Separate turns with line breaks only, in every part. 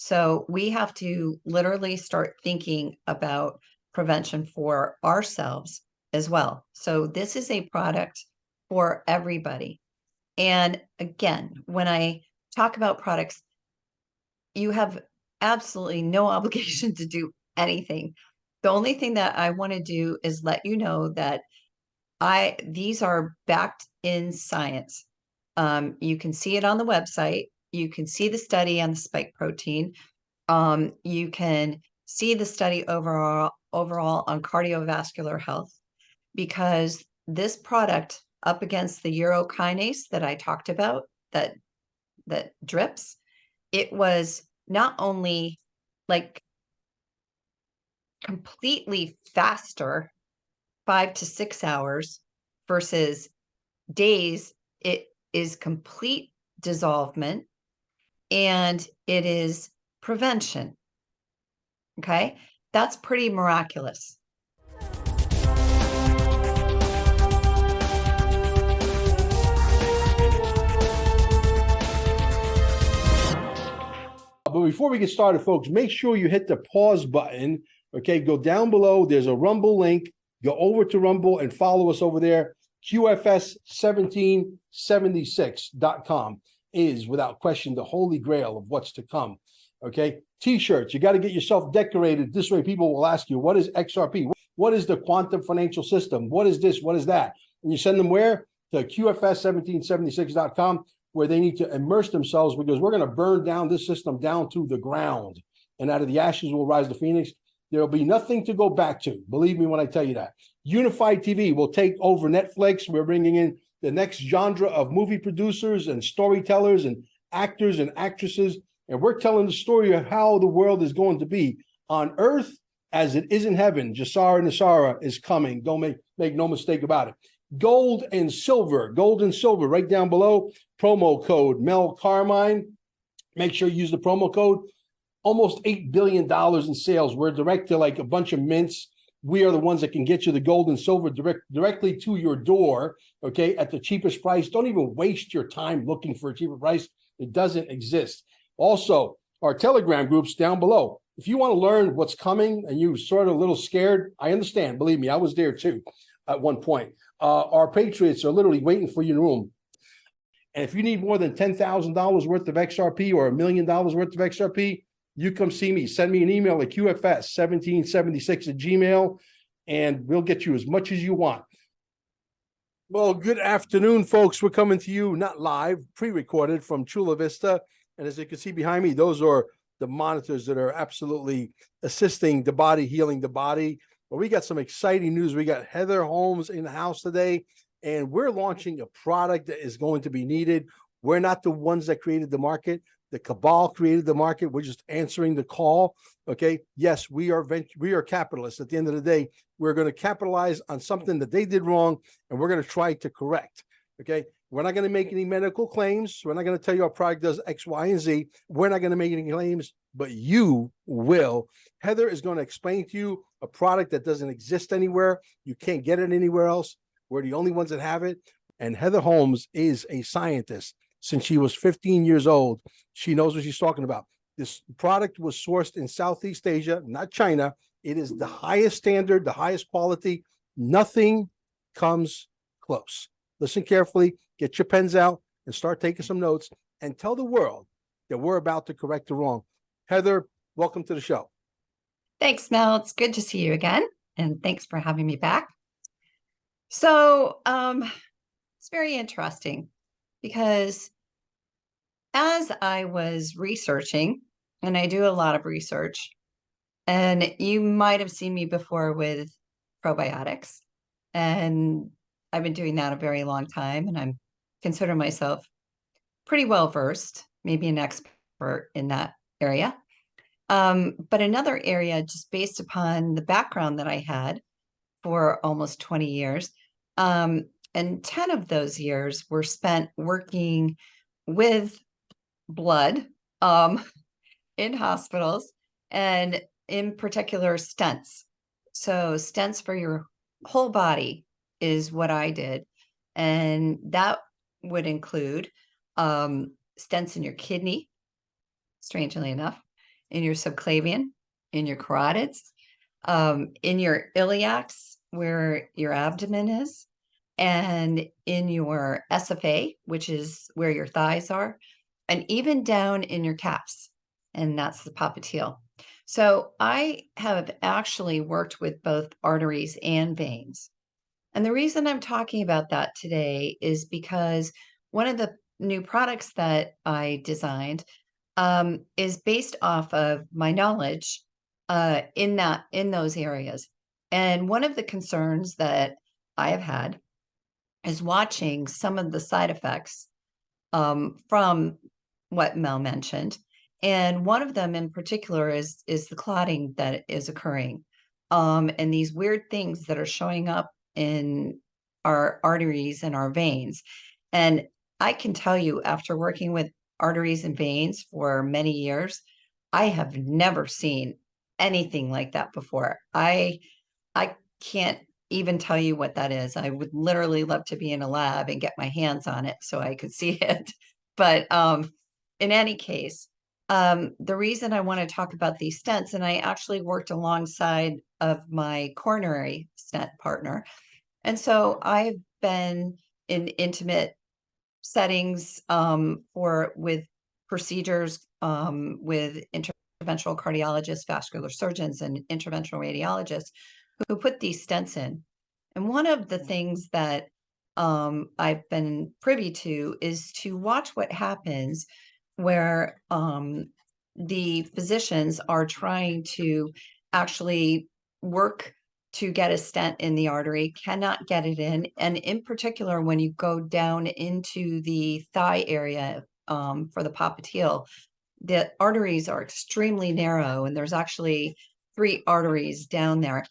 So we have to literally start thinking about prevention for ourselves as well. So this is a product for everybody. And again, when I talk about products, you have absolutely no obligation to do anything. The only thing that I want to do is let you know that these are backed in science. You can see it on the website. You can see the study on the spike protein. You can see the study overall on cardiovascular health, because this product up against the urokinase that I talked about, that drips, it was not only like completely faster, 5 to 6 hours versus days. It is complete dissolvement, and it is prevention. Okay. That's pretty miraculous.
But before we get started, folks, make sure you hit the pause button. Okay, go down below. There's a Rumble link. Go over to Rumble and follow us over there. QFS1776.com is, without question, the holy grail of what's to come. Okay, T-shirts. You got to get yourself decorated. This way people will ask you, what is XRP? What is the quantum financial system? What is this? What is that? And you send them where? To QFS1776.com, where they need to immerse themselves, because we're going to burn down this system down to the ground. And out of the ashes will rise the phoenix. There'll be nothing to go back to. Believe me when I tell you that. Unified TV will take over Netflix. We're bringing in the next genre of movie producers and storytellers and actors and actresses. And we're telling the story of how the world is going to be on earth as it is in heaven. Jasara Nasara is coming. Don't make no mistake about it. Gold and silver right down below. Promo code Mel Carmine. Make sure you use the promo code. Almost $8 billion in sales. We're direct to like a bunch of mints. We are the ones that can get you the gold and silver directly to your door, okay, at the cheapest price. Don't even waste your time looking for a cheaper price. It doesn't exist. Also, our Telegram groups down below. If you want to learn what's coming and you're sort of a little scared, I understand. Believe me, I was there too at one point. Our Patriots are literally waiting for you in the room. And if you need more than $10,000 worth of XRP or $1 million worth of XRP, you come see me. Send me an email at QFS1776@gmail, and we'll get you as much as you want. Well, good afternoon, folks. We're coming to you not live, pre-recorded from Chula Vista. And as you can see behind me, those are the monitors that are absolutely assisting the body, healing the body. But we got some exciting news. We got Heather Holmes in the house today, and we're launching a product that is going to be needed. We're not the ones that created the market. The cabal created the market. We're just answering the call. Okay. Yes, we are capitalists. At the end of the day, we're going to capitalize on something that they did wrong, and we're going to try to correct. Okay. We're not going to make any medical claims. We're not going to tell you our product does X, Y, and Z. We're not going to make any claims, but you will. Heather is going to explain to you a product that doesn't exist anywhere. You can't get it anywhere else. We're the only ones that have it. And Heather Holmes is a scientist. Since she was 15 years old, she knows what she's talking about. This product was sourced in Southeast Asia, not China. It is the highest standard, the highest quality. Nothing comes close. Listen carefully, get your pens out, and start taking some notes, and tell the world that we're about to correct the wrong. Heather, welcome to the show.
Thanks, Mel. It's good to see you again, and thanks for having me back. So it's very interesting, because as I was researching, and I do a lot of research, and you might have seen me before with probiotics, and I've been doing that a very long time, and I'm consider myself pretty well versed, maybe an expert in that area. But another area, just based upon the background that I had for almost 20 years, and 10 of those years were spent working with blood in hospitals, and in particular stents. So stents for your whole body is what I did. And that would include stents in your kidney, strangely enough, in your subclavian, in your carotids, in your iliacs, where your abdomen is, and in your SFA, which is where your thighs are, and even down in your calves, and that's the popliteal. So I have actually worked with both arteries and veins. And the reason I'm talking about that today is because one of the new products that I designed is based off of my knowledge in those areas. And one of the concerns that I have had is watching some of the side effects from what Mel mentioned. And one of them in particular is the clotting that is occurring, and these weird things that are showing up in our arteries and our veins. And I can tell you, after working with arteries and veins for many years, I have never seen anything like that before. I can't even tell you what that is. I would literally love to be in a lab and get my hands on it so I could see it. But in any case, the reason I want to talk about these stents, and I actually worked alongside of my coronary stent partner. And so I've been in intimate settings for with procedures with interventional cardiologists, vascular surgeons, and interventional radiologists who put these stents in. And one of the things that I've been privy to is to watch what happens where the physicians are trying to actually work to get a stent in the artery, cannot get it in. And in particular, when you go down into the thigh area for the popliteal, the arteries are extremely narrow, and there's actually 3 arteries down there.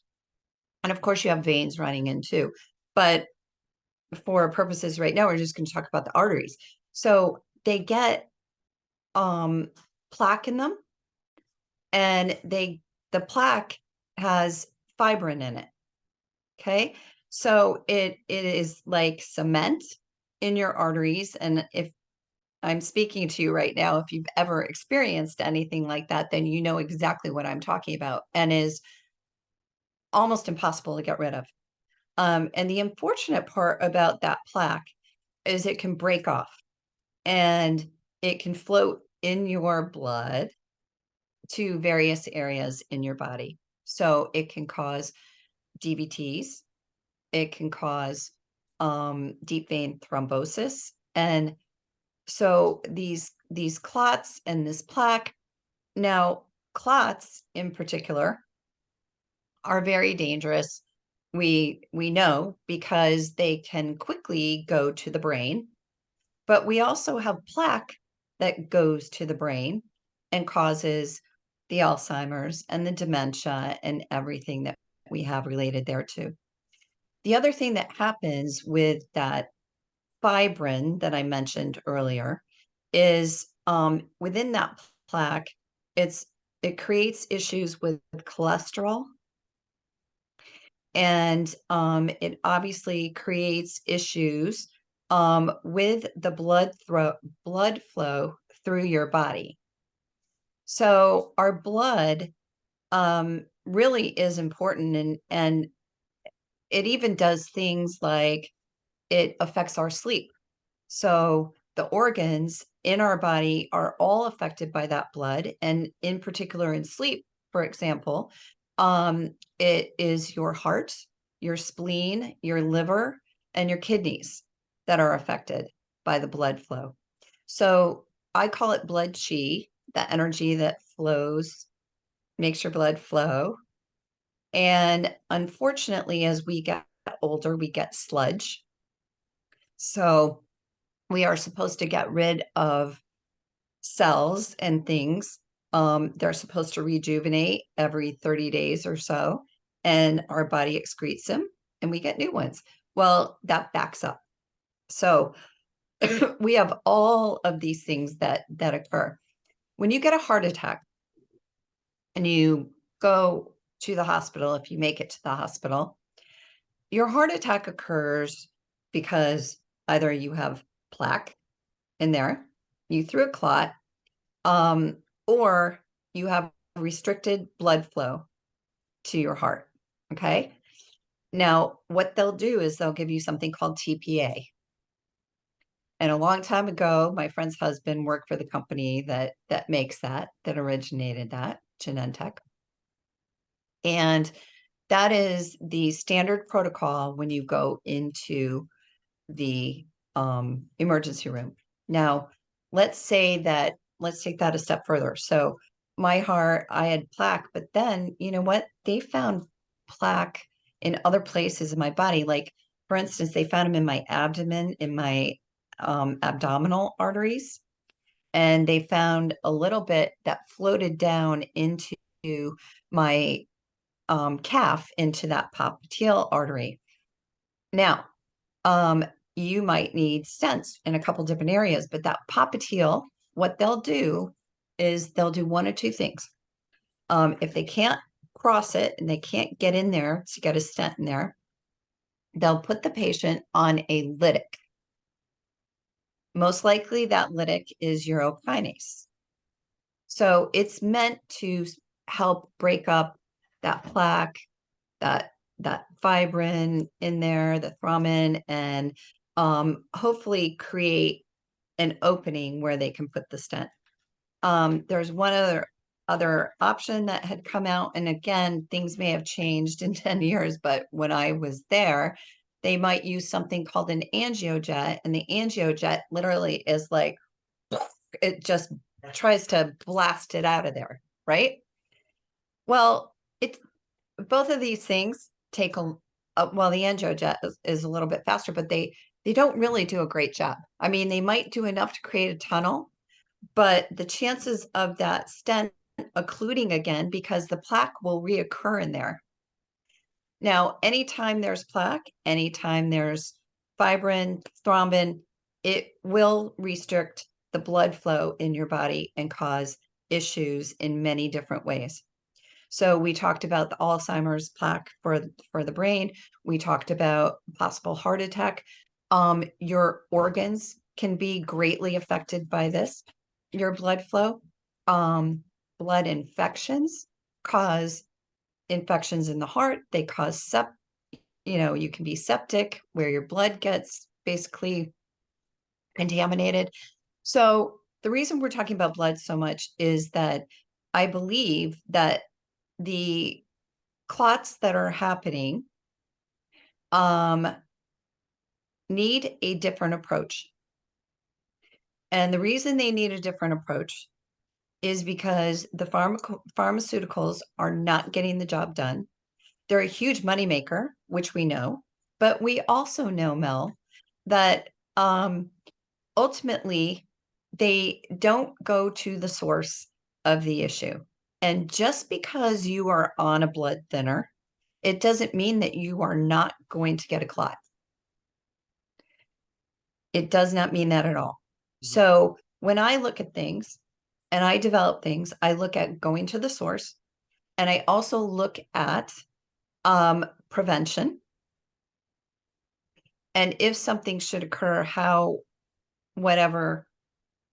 And of course, you have veins running in too. But for purposes right now, we're just going to talk about the arteries. So they get plaque in them, and the plaque has fibrin in it. Okay. So it is like cement in your arteries. And if I'm speaking to you right now, if you've ever experienced anything like that, then you know exactly what I'm talking about, and is almost impossible to get rid of. And the unfortunate part about that plaque is it can break off, and it can float in your blood to various areas in your body. So it can cause DVTs, it can cause deep vein thrombosis. And so these clots and this plaque, now clots in particular are very dangerous. We know because they can quickly go to the brain, but we also have plaque that goes to the brain and causes the Alzheimer's and the dementia and everything that we have related there too. The other thing that happens with that fibrin that I mentioned earlier is within that plaque, it creates issues with cholesterol, and it obviously creates issues with the blood flow through your body. So our blood really is important, and it even does things like it affects our sleep. So the organs in our body are all affected by that blood, and in particular in sleep, for example, it is your heart, your spleen, your liver, and your kidneys that are affected by the blood flow. So I call it blood chi, the energy that flows, makes your blood flow. And unfortunately, as we get older, we get sludge. So we are supposed to get rid of cells and things. They're supposed to rejuvenate every 30 days or so, and our body excretes them and we get new ones. Well, that backs up. So we have all of these things that occur. When you get a heart attack and you go to the hospital, if you make it to the hospital, your heart attack occurs because either you have plaque in there, you threw a clot, or you have restricted blood flow to your heart. Okay. Now, what they'll do is they'll give you something called TPA. And a long time ago, my friend's husband worked for the company that makes that originated that, Genentech. And that is the standard protocol when you go into the emergency room. Now, let's take that a step further. So my heart, I had plaque, but then you know what? They found plaque in other places in my body. Like, for instance, they found them in my abdomen, in my abdominal arteries, and they found a little bit that floated down into my calf, into that popliteal artery. Now, um, you might need stents in a couple different areas, but that popliteal, what they'll do is they'll do one or two things. If they can't cross it and they can't get in there to get a stent in there, they'll put the patient on a lytic. Most likely that lytic is urokinase. So it's meant to help break up that plaque, that fibrin in there, the thrombin, and hopefully create an opening where they can put the stent. There's one other option that had come out, and again, things may have changed in 10 years, but when I was there, they might use something called an angiojet, and the angiojet literally is like, it just tries to blast it out of there, right? Well, it's both of these things take well, the angiojet is a little bit faster, but they don't really do a great job. I mean, they might do enough to create a tunnel, but the chances of that stent occluding again, because the plaque will reoccur in there. Now, anytime there's plaque, anytime there's fibrin, thrombin, it will restrict the blood flow in your body and cause issues in many different ways. So we talked about the Alzheimer's plaque for the brain. We talked about possible heart attack. Your organs can be greatly affected by this. Your blood flow, blood infections cause infections in the heart. They cause you can be septic where your blood gets basically contaminated. So the reason we're talking about blood so much is that I believe that the clots that are happening need a different approach. And the reason they need a different approach is because the pharmaceuticals are not getting the job done. They're a huge moneymaker, which we know, but we also know, Mel, that ultimately they don't go to the source of the issue. And just because you are on a blood thinner, it doesn't mean that you are not going to get a clot. It does not mean that at all. So when I look at things and I develop things, I look at going to the source, and I also look at prevention. And if something should occur, how whatever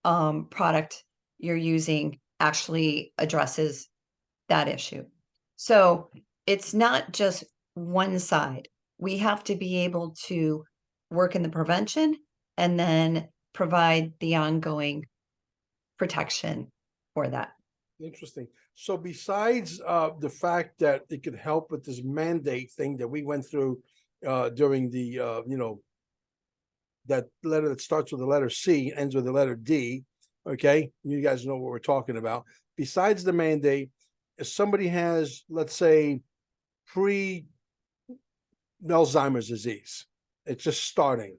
product you're using actually addresses that issue. So it's not just one side. We have to be able to work in the prevention and then provide the ongoing protection for that.
Interesting. So besides the fact that it could help with this mandate thing that we went through during the that letter that starts with the letter C, ends with the letter D, okay? You guys know what we're talking about. Besides the mandate, if somebody has, let's say, pre-Alzheimer's disease, it's just starting.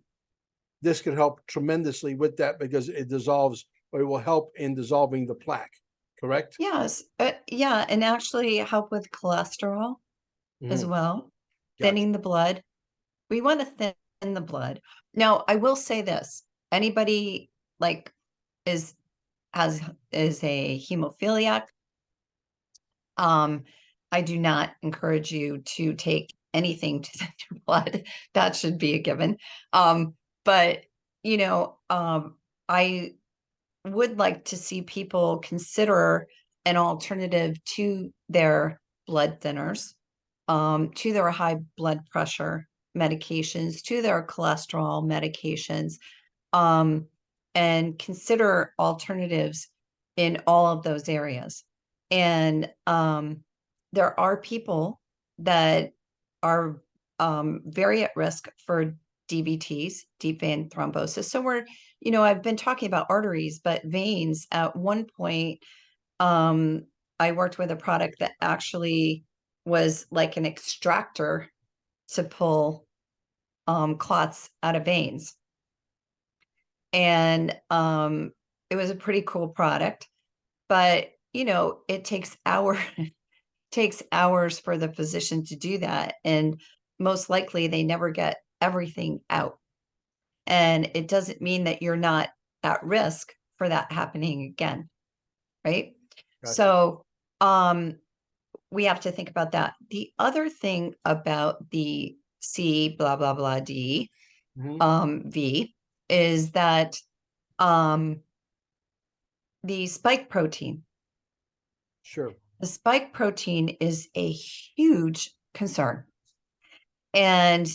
This could help tremendously with that because it dissolves, or it will help in dissolving the plaque, correct?
Yes. Yeah. And actually help with cholesterol as well,
Gotcha.
thinning the blood. We want to thin the blood. Now, I will say this. Anybody like is a hemophiliac, I do not encourage you to take anything to thin your blood. That should be a given. But I would like to see people consider an alternative to their blood thinners, to their high blood pressure medications, to their cholesterol medications, and consider alternatives in all of those areas. And there are people that are very at risk for DVTs, deep vein thrombosis. So I've been talking about arteries, but veins. At one point, I worked with a product that actually was like an extractor to pull clots out of veins. And it was a pretty cool product, but it takes hours for the physician to do that, and most likely they never get everything out. And it doesn't mean that you're not at risk for that happening again, right?
Gotcha.
So we have to think about that. The other thing about the C blah blah blah D V is that the spike protein.
Sure.
The spike protein is a huge concern. And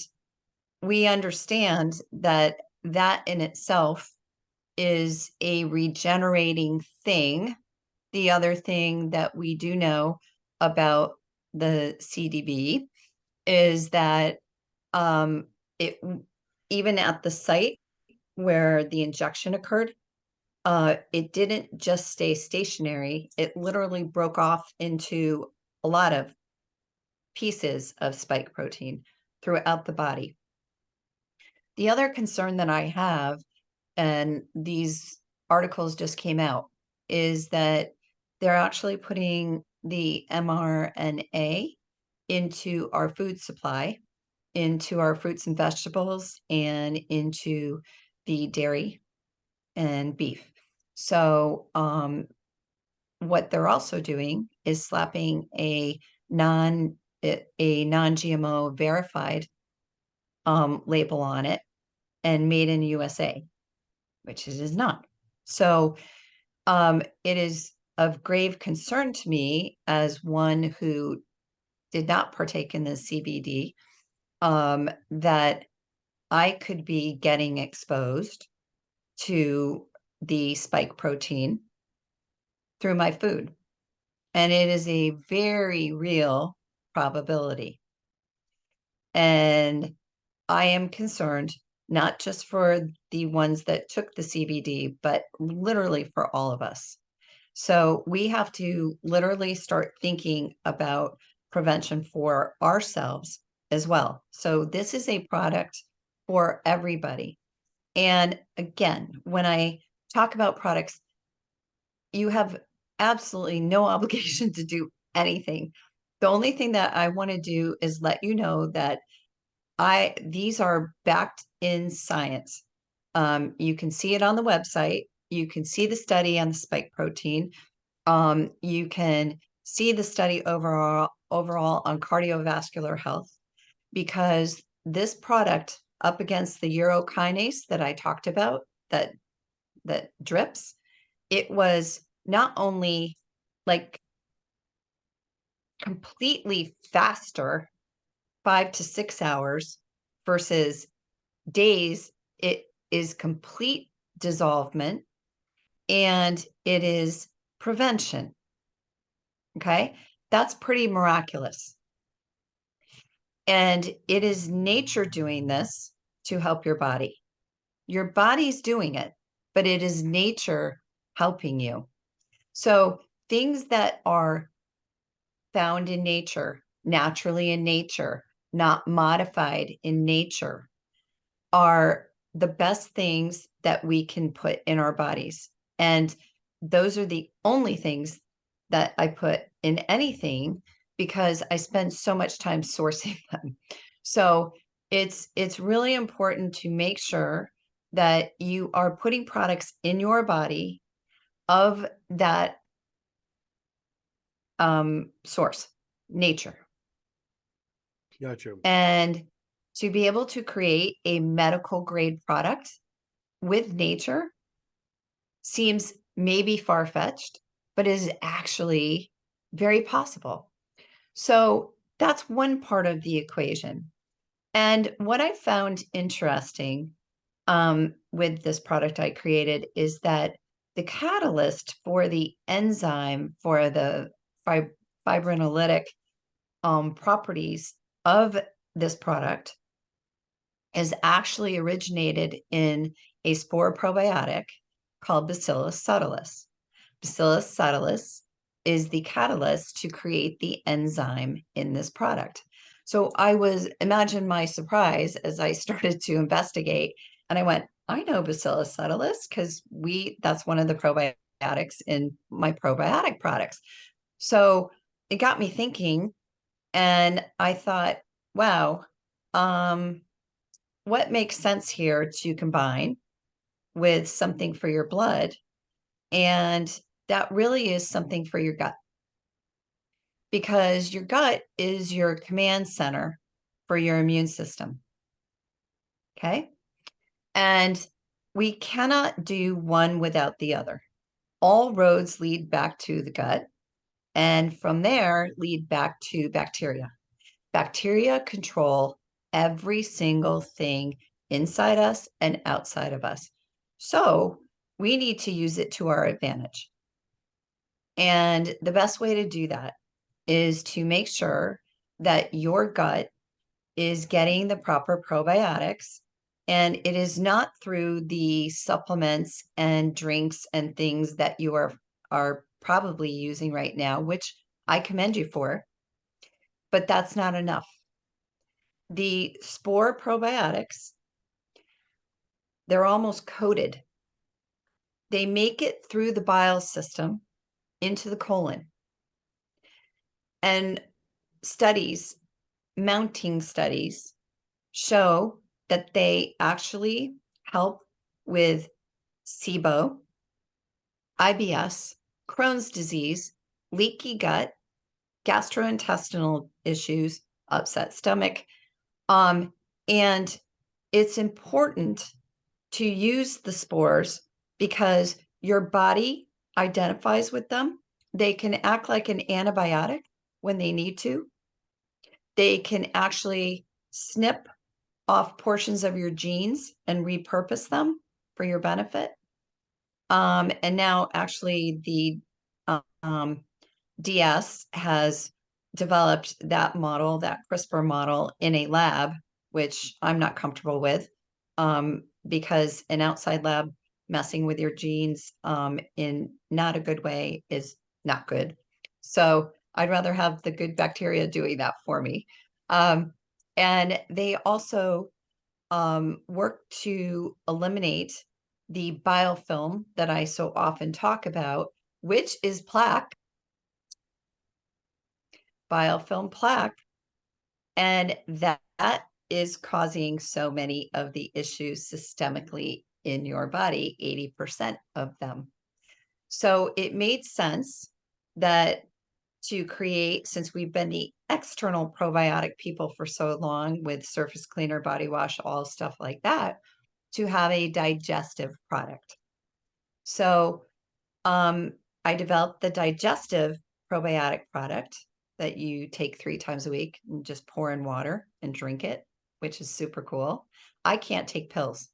we understand that that in itself is a regenerating thing. The other thing that we do know about the CDB is that it, even at the site where the injection occurred, it didn't just stay stationary. It literally broke off into a lot of pieces of spike protein throughout the body. The other concern that I have, and these articles just came out, is that they're actually putting the mRNA into our food supply, into our fruits and vegetables, and into the dairy and beef. So what they're also doing is slapping a non-GMO verified label on it and made in USA, which it is not. So it is of grave concern to me as one who did not partake in the CBD, that I could be getting exposed to the spike protein through my food. And it is a very real probability. And I am concerned, not just for the ones that took the CBD, but literally for all of us. So we have to literally start thinking about prevention for ourselves as well. So this is a product for everybody. And again, when I talk about products, you have absolutely no obligation to do anything. The only thing that I want to do is let you know that these are backed in science. You can see it on the website. You can see the study on the spike protein. You can see the study overall on cardiovascular health, because this product up against the urokinase that I talked about, that drips, it was not only like completely faster, 5 to 6 hours versus days. It is complete dissolvement, and it is prevention. Okay, that's pretty miraculous. And it is nature doing this to help your body. Your body's doing it, but it is nature helping you. So things that are found in nature, naturally in nature, not modified in nature, are the best things that we can put in our bodies. And those are the only things that I put in anything, because I spend so much time sourcing them. So it's really important to make sure that you are putting products in your body of that source, nature.
Gotcha.
And to be able to create a medical grade product with nature seems maybe far-fetched, but is actually very possible. So that's one part of the equation. And what I found interesting with this product I created is that the catalyst for the enzyme for the fibrinolytic properties of this product is actually originated in a spore probiotic called Bacillus subtilis. Bacillus subtilis is the catalyst to create the enzyme in this product. So imagine my surprise as I started to investigate, and I went, I know Bacillus subtilis because that's one of the probiotics in my probiotic products. So it got me thinking, and I thought, wow, what makes sense here to combine with something for your blood? And that really is something for your gut, because your gut is your command center for your immune system. Okay. And we cannot do one without the other. All roads lead back to the gut, and from there lead back to bacteria. Bacteria control every single thing inside us and outside of us. So we need to use it to our advantage. And the best way to do that is to make sure that your gut is getting the proper probiotics. And it is not through the supplements and drinks and things that you are probably using right now, which I commend you for, but that's not enough. The spore probiotics, they're almost coated. They make it through the bile system into the colon. And mounting studies, show that they actually help with SIBO, IBS, Crohn's disease, leaky gut, gastrointestinal issues, upset stomach. And it's important to use the spores because your body identifies with them. They can act like an antibiotic when they need to. They can actually snip off portions of your genes and repurpose them for your benefit. And now actually the DS has developed that model, that CRISPR model in a lab, which I'm not comfortable with, because an outside lab messing with your genes in not a good way is not good. So I'd rather have the good bacteria doing that for me. And they also work to eliminate the biofilm that I so often talk about, which is biofilm plaque. And that is causing so many of the issues systemically in your body, 80% of them. So it made sense that to create, since we've been the external probiotic people for so long with surface cleaner, body wash, all stuff like that, to have a digestive product. So I developed the digestive probiotic product that you take 3 times a week and just pour in water and drink it, which is super cool. I can't take pills.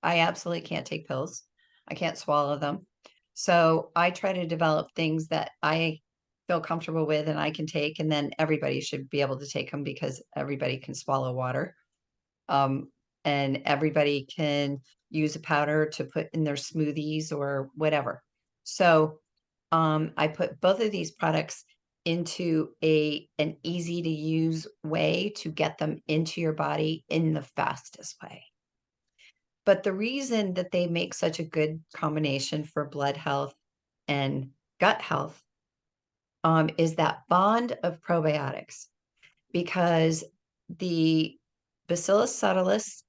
I absolutely can't take pills. I can't swallow them. So I try to develop things that I feel comfortable with and I can take, and then everybody should be able to take them because everybody can swallow water. And everybody can use a powder to put in their smoothies or whatever. So I put both of these products into an easy to use way to get them into your body in the fastest way. But the reason that they make such a good combination for blood health and gut health is that bond of probiotics, because the Bacillus subtilis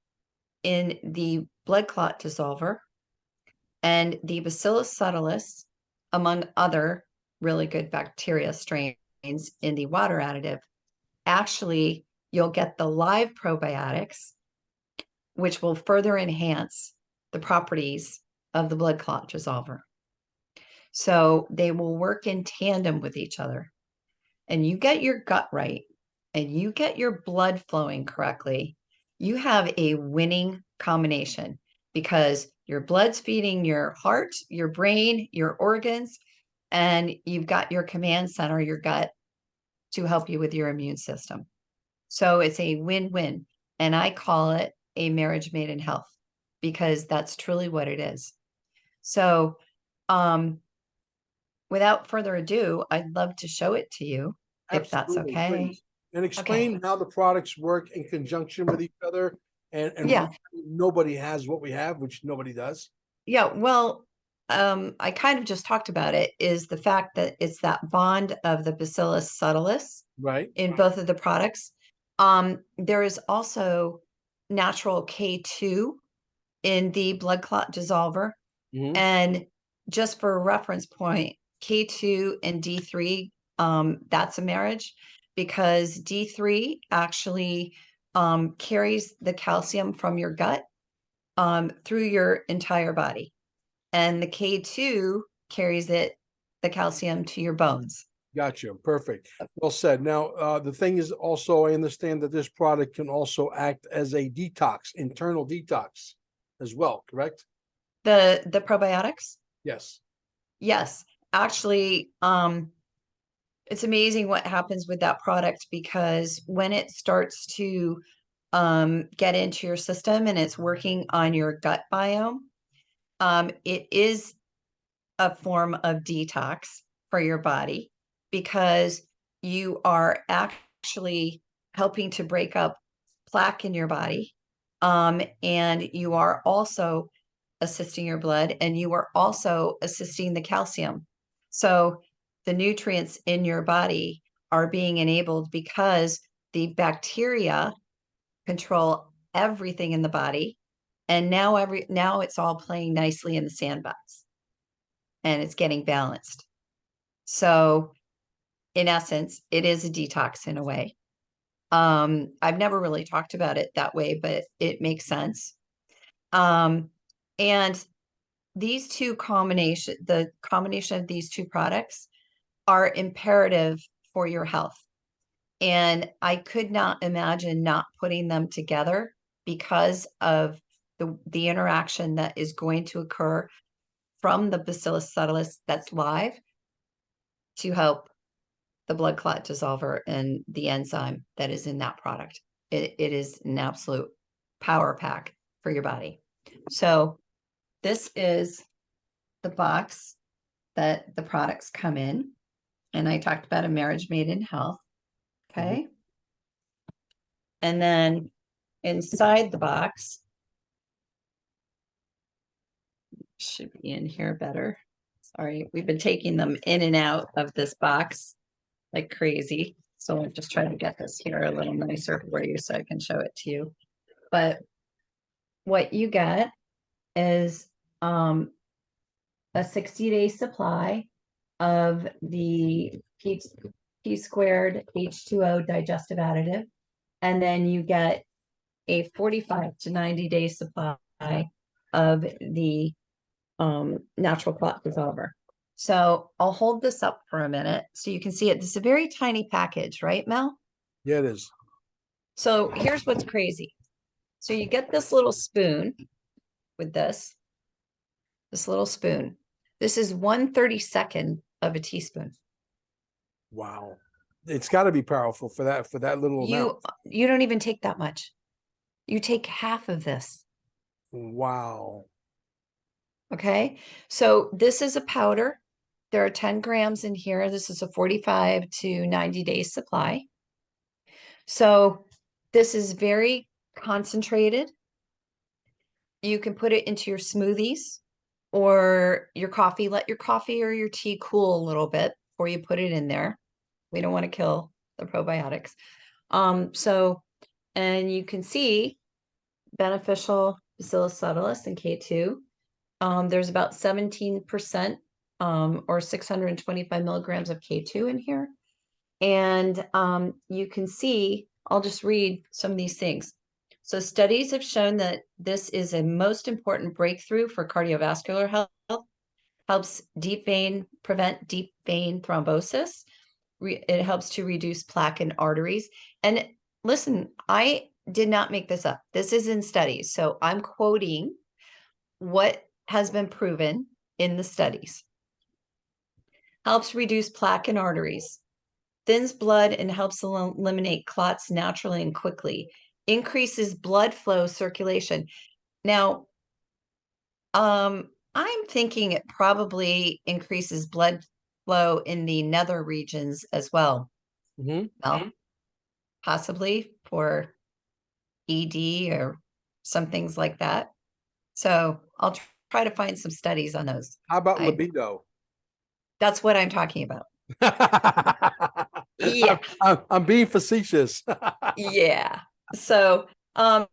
in the blood clot dissolver and the Bacillus subtilis, among other really good bacteria strains in the water additive, actually you'll get the live probiotics, which will further enhance the properties of the blood clot dissolver. So they will work in tandem with each other. And you get your gut right and you get your blood flowing correctly, you have a winning combination because your blood's feeding your heart, your brain, your organs, and you've got your command center, your gut, to help you with your immune system. So it's a win-win. And I call it a marriage made in health because that's truly what it is. So, um, without further ado, I'd love to show it to you if that's
Absolutely,
okay.
please. And
Okay.
explain how the products work in conjunction with each other and
Yeah.
why nobody has what we have, which nobody does.
Yeah. Well, I kind of just talked about it, is the fact that it's that bond of the Bacillus subtilis
Right.
in both of the products. There is also natural K2 in the blood clot dissolver.
Hmm.
And just for a reference point, K2 and D3, that's a marriage because D3 actually carries the calcium from your gut through your entire body. And the K2 carries the calcium to your bones.
Gotcha. Perfect. Well said. Now, the thing is also, I understand that this product can also act as a detox, internal detox as well, correct?
The probiotics,
Yes.
yes, actually, it's amazing what happens with that product because when it starts to get into your system and it's working on your gut biome, it is a form of detox for your body because you are actually helping to break up plaque in your body. And you are also assisting your blood and you are also assisting the calcium. So the nutrients in your body are being enabled because the bacteria control everything in the body. And now it's all playing nicely in the sandbox and it's getting balanced. So in essence, it is a detox in a way. I've never really talked about it that way, but it makes sense. Um, and the combination of these two products are imperative for your health. And I could not imagine not putting them together because of the interaction that is going to occur from the Bacillus subtilis that's live to help the blood clot dissolver and the enzyme that is in that product. It is an absolute power pack for your body. So this is the box that the products come in. And I talked about a marriage made in health.
Mhm.
Okay. And then inside the box, should be in here better. Sorry, we've been taking them in and out of this box like crazy. So I'm just trying to get this here a little nicer for you so I can show it to you. But what you get is a 60-day supply of the P squared H2O digestive additive. And then you get a 45 to 90-day supply of the natural clot dissolver. So I'll hold this up for a minute so you can see it. This is a very tiny package, right, Mel?
Yeah, it is.
So here's what's crazy. So you get this little spoon with this little spoon. This is 1/32 of a teaspoon.
Wow. It's got to be powerful for that little amount.
You don't even take that much. You take half of this.
Wow.
Okay. So this is a powder. There are 10 grams in here. This is a 45 to 90 day supply. So this is very concentrated. You can put it into your smoothies or your coffee. Let your coffee or your tea cool a little bit before you put it in there. We don't want to kill the probiotics. And you can see beneficial Bacillus subtilis and K2. There's about 17% or 625 milligrams of K2 in here. And you can see, I'll just read some of these things. So studies have shown that this is a most important breakthrough for cardiovascular health. helps prevent deep vein thrombosis. It helps to reduce plaque in arteries. And listen, I did not make this up. This is in studies. So I'm quoting what has been proven in the studies. Helps reduce plaque in arteries, thins blood and helps eliminate clots naturally and quickly, increases blood flow circulation. Now, I'm thinking it probably increases blood flow in the nether regions as well. Well, possibly for ED or some things like that. So I'll try to find some studies on those.
How about libido?
That's what I'm talking about. Yeah.
I'm being facetious.
Yeah. So, and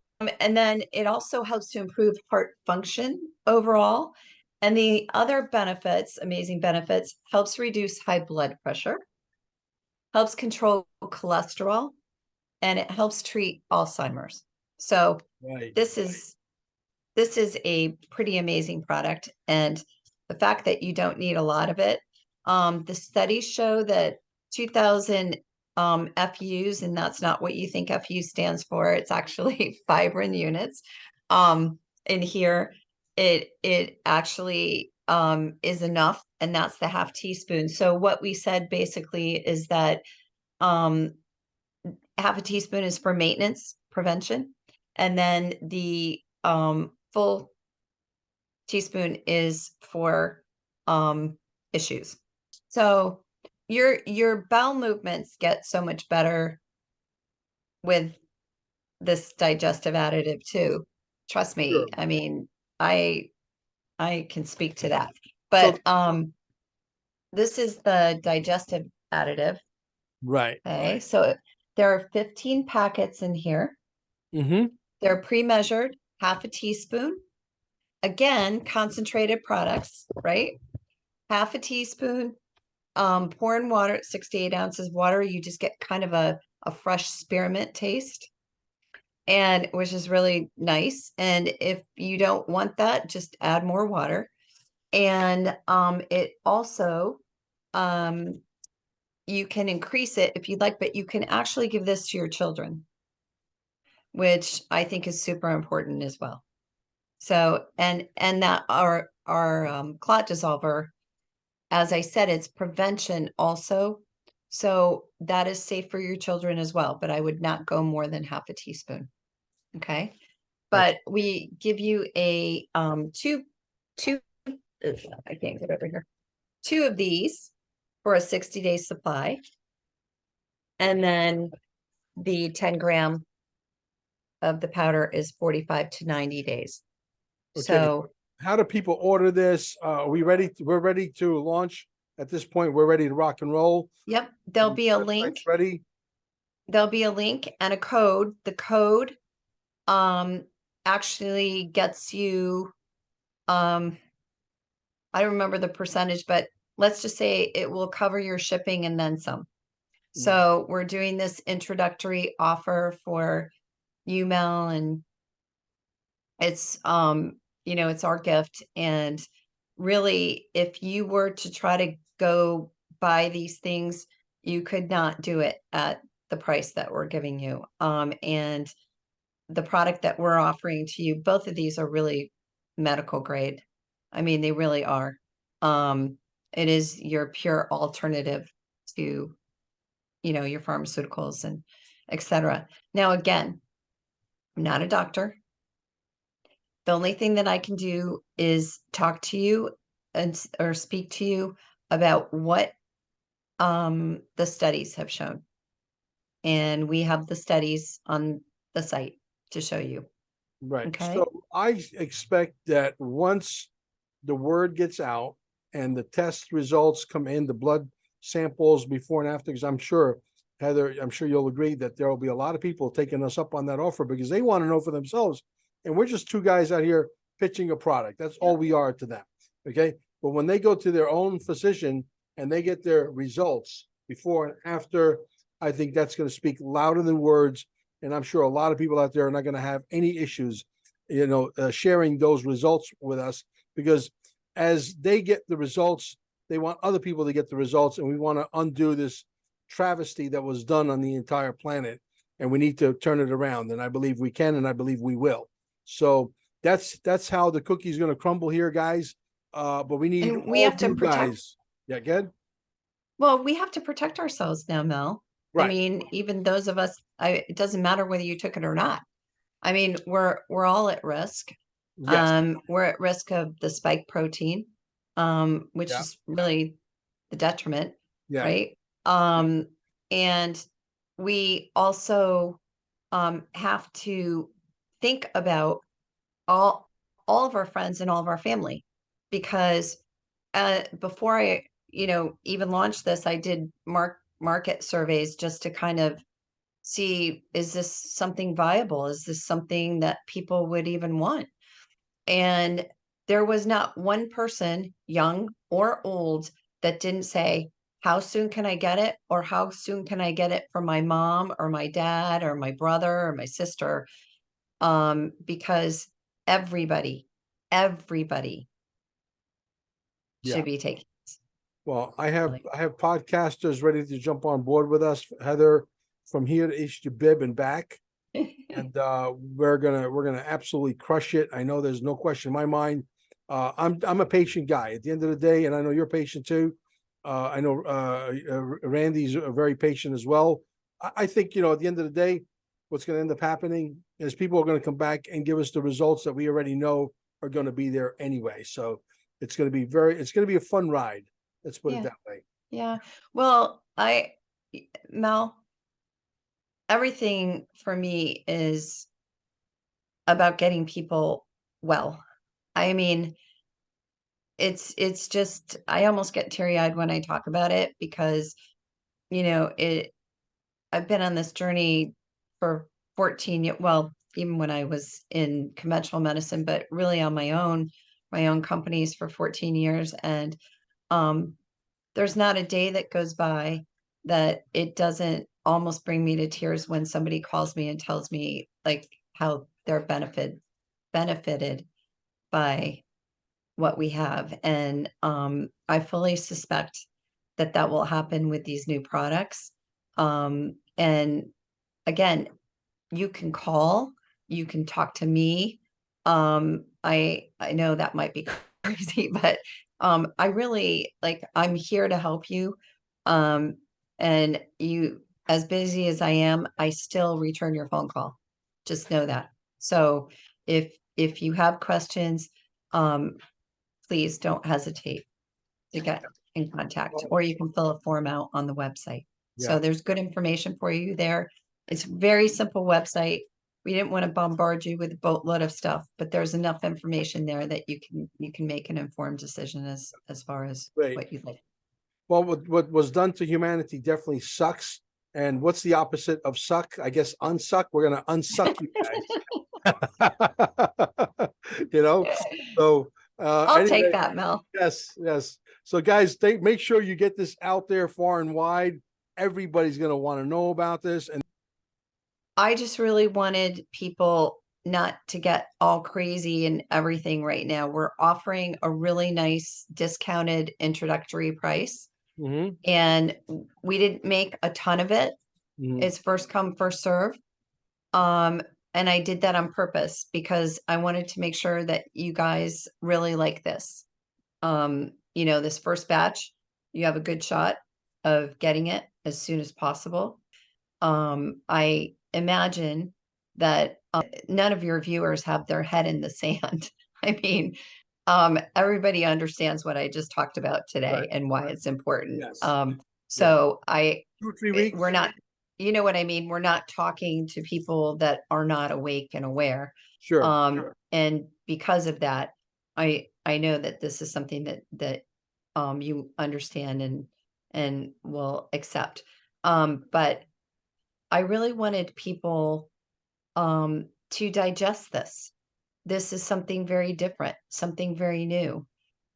then it also helps to improve heart function overall. And the other benefits, amazing benefits, helps reduce high blood pressure, helps control cholesterol, and it helps treat Alzheimer's. So
Right.
this is a pretty amazing product. And the fact that you don't need a lot of it, the studies show that 2000 FUs, and that's not what you think FU stands for. It's actually fibrin units. In here, it actually is enough, and that's the half teaspoon. So what we said basically is that half a teaspoon is for maintenance prevention, and then the full teaspoon is for issues. So your bowel movements get so much better with this digestive additive too. Trust me.
Sure.
I mean, I can speak to that. But this is the digestive additive.
Right.
Okay. So there are 15 packets in here. They're pre-measured, half a teaspoon. Again, concentrated products, right? Half a teaspoon, pour in water, 6 to 8 ounces water. You just get kind of a fresh spearmint taste, and which is really nice. And if you don't want that, just add more water. And it also, you can increase it if you'd like, but you can actually give this to your children, which I think is super important as well. So, and that our clot dissolver, as I said, it's prevention also. So that is safe for your children as well, but I would not go more than half a teaspoon. Okay. But we give you a two, I can't get over here. 2 of these for a 60-day supply. And then the 10-gram of the powder is 45 to 90 days.
Okay.
So
how do people order this? Are we ready? We're ready to launch at this point. We're ready to rock and roll.
yep, there'll be a link.
Ready.
There'll be a link and a code. The code actually gets you I don't remember the percentage, but let's just say it will cover your shipping and then some. So we're doing this introductory offer for UML, and it's it's our gift. And really, if you were to try to go buy these things, you could not do it at the price that we're giving you. And the product that we're offering to you, both of these are really medical grade. I mean, they really are. It is your pure alternative to, your pharmaceuticals and etc. Now, again, I'm not a doctor. The only thing that I can do is talk to you or speak to you about what the studies have shown. And we have the studies on the site to show you.
Right.
Okay.
So I expect that once the word gets out and the test results come in, the blood samples before and after, because I'm sure, Heather, I'm sure you'll agree that there will be a lot of people taking us up on that offer because they want to know for themselves. And we're just 2 guys out here pitching a product. That's all we are to them. Okay. But when they go to their own physician and they get their results before and after, I think that's going to speak louder than words. And I'm sure a lot of people out there are not going to have any issues, sharing those results with us, because as they get the results, they want other people to get the results, and we want to undo this travesty that was done on the entire planet, and we need to turn it around. And I believe we can, and I believe we will. So that's how the cookie is going to crumble here, guys. But we need
And we
all
have to
you
protect.
guys. Yeah, good.
Well, we have to protect ourselves now, Mel. I
Right.
mean, even those of us, it doesn't matter whether you took it or not. I mean, we're all at risk.
Yes.
We're at risk of the spike protein, which
Yeah.
is really the detriment,
Yeah.
right? And we also have to think about all all of our friends and all of our family, because before I, even launched this, I did market surveys just to kind of see, is this something viable? Is this something that people would even want? And there was not one person, young or old, that didn't say, how soon can I get it? Or how soon can I get it from my mom or my dad or my brother or my sister? Because everybody, everybody
Yeah.
should be taking this.
Well, I
Really.
have podcasters ready to jump on board with us, Heather, from here to East Bib and back. And we're gonna absolutely crush it. I know there's no question in my mind. I'm a patient guy at the end of the day, and I know you're patient too. I know Randy's very patient as well. I think at the end of the day, what's going to end up happening is people are going to come back and give us the results that we already know are going to be there anyway. So it's going to be a fun ride. Let's put it
Yeah.
that way.
Yeah. Well, Mel, everything for me is about getting people well. I mean, it's just, I almost get teary-eyed when I talk about it, because it I've been on this journey for 14 years. Well, even when I was in conventional medicine, but really on my own companies for 14 years. And um, there's not a day that goes by that it doesn't almost bring me to tears when somebody calls me and tells me like how they're benefited by what we have. And I fully suspect that that will happen with these new products. And again, you can call, you can talk to me. I know that might be crazy, but I really, like, I'm here to help you. Um, and you, as busy as I am, I still return your phone call. Just know that. So if you have questions, um, please don't hesitate to get in contact,
Well,
or you can fill a form out on the website.
yeah.
So there's good information for you there. It's a very simple website. We didn't want to bombard you with a boatload of stuff, but there's enough information there that you can make an informed decision as far as
Great.
what you'd like.
Well, what was done to humanity definitely sucks. And what's the opposite of suck? I guess unsuck. We're gonna unsuck you guys. you know. So
I'll take
anyway,
that, Mel.
yes, yes. So guys, make sure you get this out there far and wide. Everybody's gonna want to know about this. And
I just really wanted people not to get all crazy and everything right now. We're offering a really nice discounted introductory price,
Mhm,
and we didn't make a ton of it.
mhm.
It's first come, first serve. Um, and I did that on purpose because I wanted to make sure that you guys really like this. This first batch, you have a good shot of getting it as soon as possible. I imagine that none of your viewers have their head in the sand. I mean, everybody understands what I just talked about today
Right.
and why it's important.
Yes. Yeah.
So I,
2 or 3 weeks.
we're not, you know what I mean? We're not talking to people that are not awake and aware.
Sure. Sure.
And because of that, I know that this is something that you understand and will accept. But I really wanted people to digest this. This is something very different, something very new.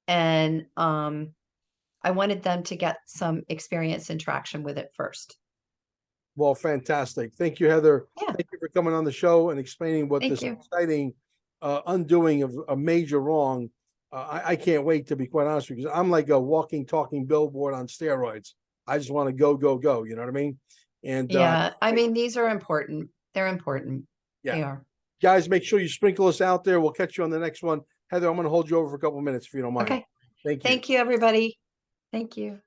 And I wanted them to get some experience and traction with it first.
Well, fantastic. Thank you, Heather.
Yeah,
Thank you for coming on the show and explaining what
thank
this
you.
exciting undoing of a major wrong I can't wait, to be quite honest with you, because I'm like a walking, talking billboard on steroids. I just want to go, go, go. You know what I mean? And
Yeah, I mean, these are important. They're important.
yeah,
They are.
guys, make sure you sprinkle us out there. We'll catch you on the next one. Heather, I'm going to hold you over for a couple of minutes if you don't mind.
Okay.
Thank you.
Thank you, everybody. Thank you.